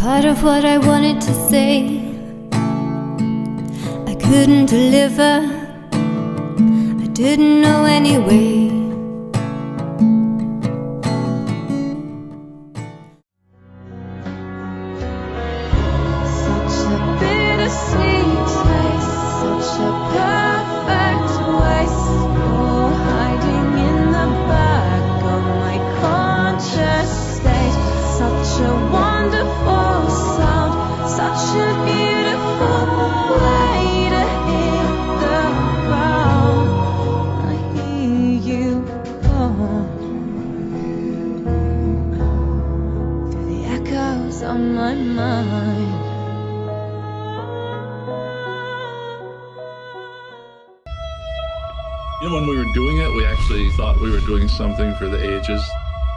part of what I wanted to say, I couldn't deliver, I didn't know anyway. Such a bittersweet taste, such a perfect waste, oh, hiding in the back of my conscious state. Such a wonderful sound, such a beautiful way to hit the ground. I hear you call through the echoes of my mind. You know, when we were doing it, we actually thought we were doing something for the ages.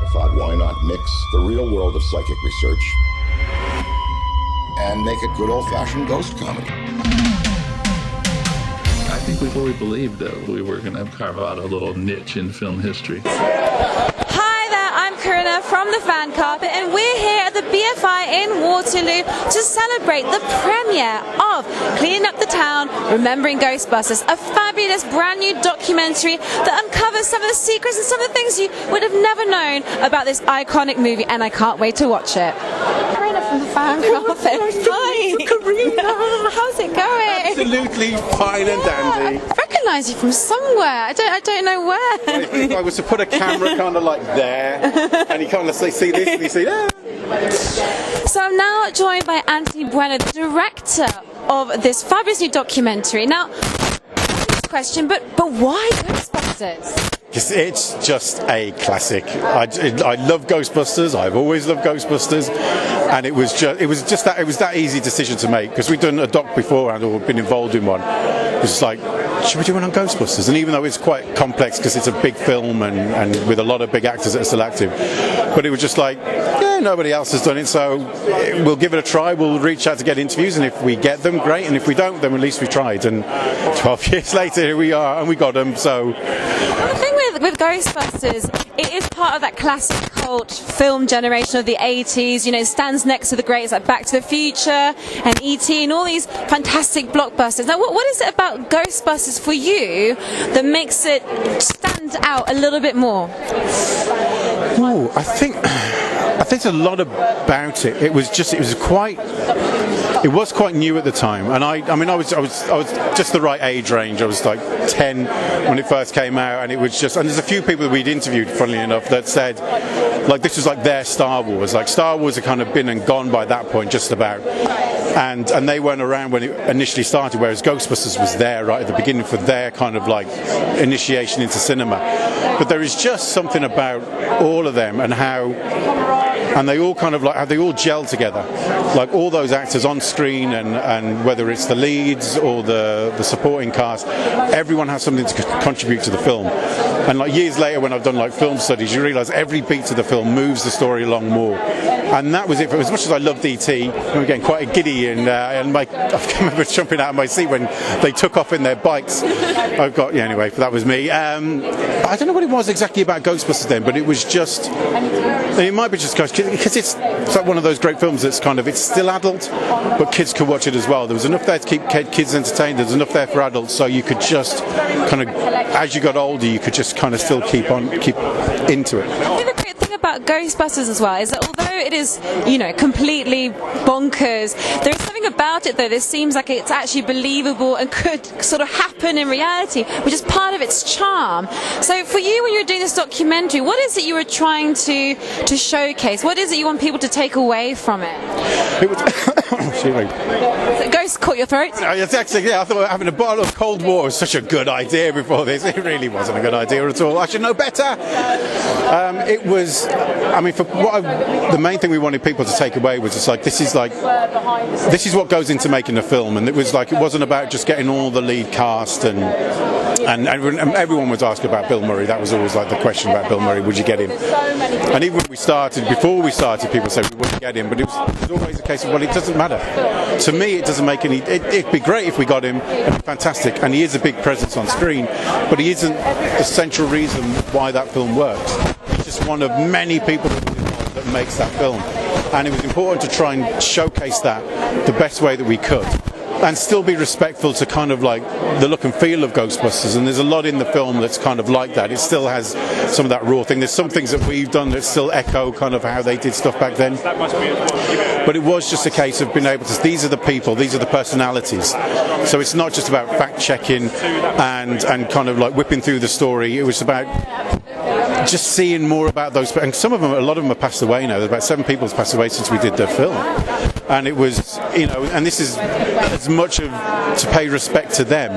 I thought, why not mix the real world of psychic research and make it good old-fashioned ghost comedy? I think we fully believed that we were going to carve out a little niche in film history. Hi there, I'm Corinna from the Fan Carpet, and we're here at the BFI in Waterloo to celebrate the premiere of Cleaning Up the Town, Remembering Ghostbusters, a fabulous brand new documentary that uncovers some of the secrets and some of the things you would have never known about this iconic movie, and I can't wait to watch it. Corinna from the Fan Carpet. Hi, Corinna. How's it going? Absolutely fine and dandy. I recognise you from somewhere. I don't know where. If I was to put a camera kind of like there, and you kind of see this, and you see that. So I'm now joined by Anthony Bueno, the director of this fabulous new documentary. Now, question, but why Ghostbusters? It's just a classic. I love Ghostbusters. I've always loved Ghostbusters, and it was that easy decision to make, because we'd done a doc beforehand or been involved in one. It was like, should we do one on Ghostbusters? And even though it's quite complex because it's a big film and with a lot of big actors that are still active, but it was just like, yeah, nobody else has done it, so we'll give it a try. We'll reach out to get interviews, and if we get them, great, and if we don't, then at least we tried. And 12 years later, here we are, and we got them. So the thing with Ghostbusters, it is part of that classic cult film generation of the 80s. You know, it stands next to the greats like Back to the Future and E.T. and all these fantastic blockbusters. Now, what is it about Ghostbusters for you that makes it stand out a little bit more? oh, I think a lot about it. It was quite new at the time, and I was just the right age range. I was like 10 when it first came out, and it was just, and there's a few people that we'd interviewed, funnily enough, that said like this was like their Star Wars. Like Star Wars had kind of been and gone by that point, just about, and they weren't around when it initially started, whereas Ghostbusters was there right at the beginning for their kind of like initiation into cinema. But there is just something about all of them and how. And they all kind of like, how they all gel together, like all those actors on screen, and whether it's the leads or the supporting cast, everyone has something to contribute to the film. And like years later, when I've done like film studies, you realise every beat of the film moves the story along more. And that was it. For as much as I loved E.T., I'm getting quite giddy, and I remember jumping out of my seat when they took off in their bikes. Anyway, that was me. I don't know what it was exactly about Ghostbusters then, but it was just. It might be just because it's like one of those great films that's kind of, it's still adult, but kids could watch it as well. There was enough there to keep kids entertained. There's enough there for adults, so you could just kind of, as you got older, you could just kind of still keep into it. I think the great thing about Ghostbusters as well is that although it is, you know, completely bonkers, there is something about it though that seems like it's actually believable and could sort of happen in reality, which is part of its charm. So for you, when you were doing this documentary, what is it you were trying to showcase? What is it you want people to take away from it? It was. Excuse me. So Ghost caught your throat? It's actually, I thought having a bottle of cold water was such a good idea before this. It really wasn't a good idea at all. I should know better. It was. The main thing we wanted people to take away was just like this is what goes into making a film, and it wasn't about just getting all the lead cast and everyone was asking about Bill Murray. That was always like the question about Bill Murray, would you get him? And even when before we started, people said we wouldn't get him, but it was always a case of, well, it doesn't matter. To me, it doesn't make any. It'd be great if we got him, it'd be fantastic, and he is a big presence on screen, but he isn't the central reason why that film works. He's just one of many people that that makes that film. And it was important to try and showcase that the best way that we could, and still be respectful to kind of like the look and feel of Ghostbusters. And there's a lot in the film that's kind of like that. It still has some of that raw thing. There's some things that we've done that still echo kind of how they did stuff back then. But it was just a case of being able to, these are the people, these are the personalities. So it's not just about fact checking and kind of like whipping through the story. It was about just seeing more about those, and some of them, a lot of them have passed away now. There's about 7 people who've passed away since we did the film, and it was, you know, and this is as much of to pay respect to them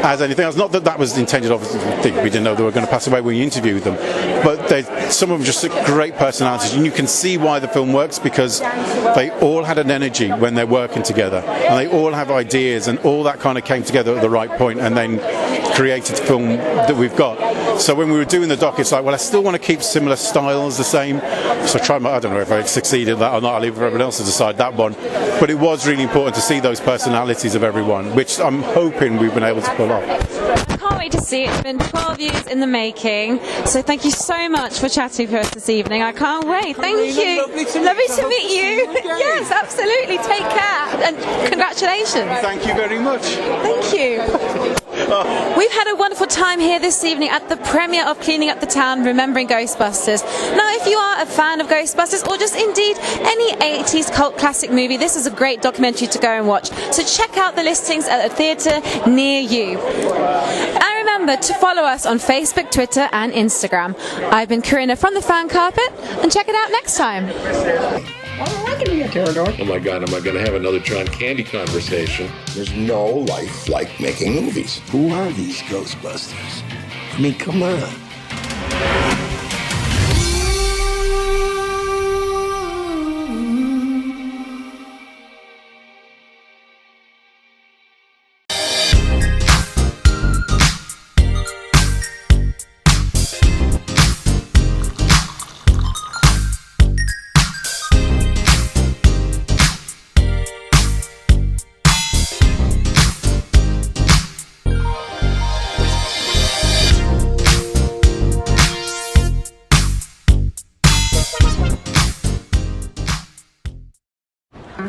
as anything else. Not that that was intended, obviously, we didn't know they were going to pass away when we interviewed them, but some of them just great personalities, and you can see why the film works, because they all had an energy when they're working together, and they all have ideas, and all that kind of came together at the right point, and then created the film that we've got. So when we were doing the doc, it's like, well, I still want to keep similar styles the same. So I don't know if I succeeded in that or not. I'll leave it for everyone else to decide that one. But it was really important to see those personalities of everyone, which I'm hoping we've been able to pull off. I can't wait to see it. It's been 12 years in the making. So thank you so much for chatting with us this evening. I can't wait. Thank you. Lovely to meet you. Yes, absolutely. Take care. And congratulations. Thank you very much. Thank you. We've had a wonderful time here this evening at the premiere of Cleaning Up the Town, Remembering Ghostbusters. Now, if you are a fan of Ghostbusters, or just indeed any 80s cult classic movie, this is a great documentary to go and watch. So check out the listings at a theatre near you. And remember to follow us on Facebook, Twitter and Instagram. I've been Corinna from the Fan Carpet, and check it out next time. Oh my God, am I going to have another John Candy conversation? There's no life like making movies. Who are these Ghostbusters? I mean, come on.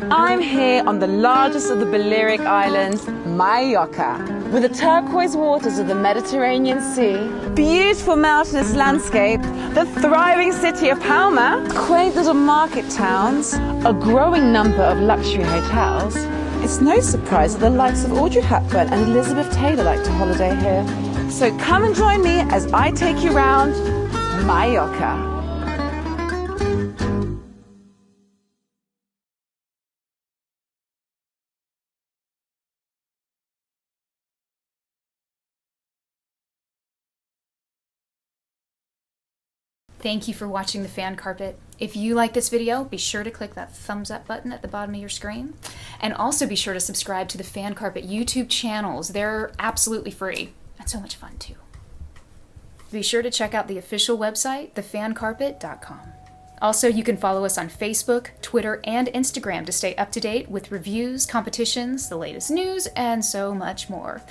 I'm here on the largest of the Balearic Islands, Mallorca, with the turquoise waters of the Mediterranean Sea, beautiful mountainous landscape, the thriving city of Palma, quaint little market towns, a growing number of luxury hotels. It's no surprise that the likes of Audrey Hepburn and Elizabeth Taylor like to holiday here. So come and join me as I take you round Mallorca. Thank you for watching The Fan Carpet. If you like this video, be sure to click that thumbs up button at the bottom of your screen. And also be sure to subscribe to the Fan Carpet YouTube channels. They're absolutely free and so much fun too. Be sure to check out the official website, thefancarpet.com. Also, you can follow us on Facebook, Twitter, and Instagram to stay up to date with reviews, competitions, the latest news, and so much more.